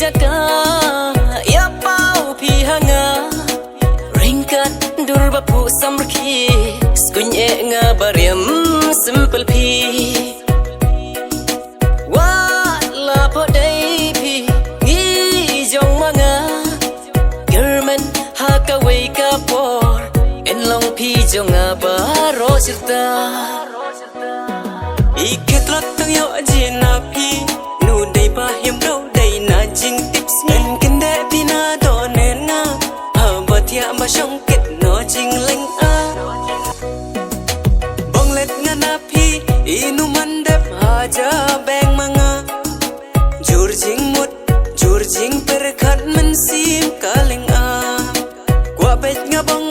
jaka ya pau pi hanga ringkat dur bapu samrki skunye nga bariam simple pi wala podai pi ngi jong manga german haka wake up or en long pi jonga baro sirta Iketlot tang yo ajina pi nu dei ba him ro dei na jing tips en kende pina do ne na ba thia ma shong ket no jing leng a bong let nga na pi inu man dep haja beng manga jur jing per khat man sim kaleng a kwa bet nga bong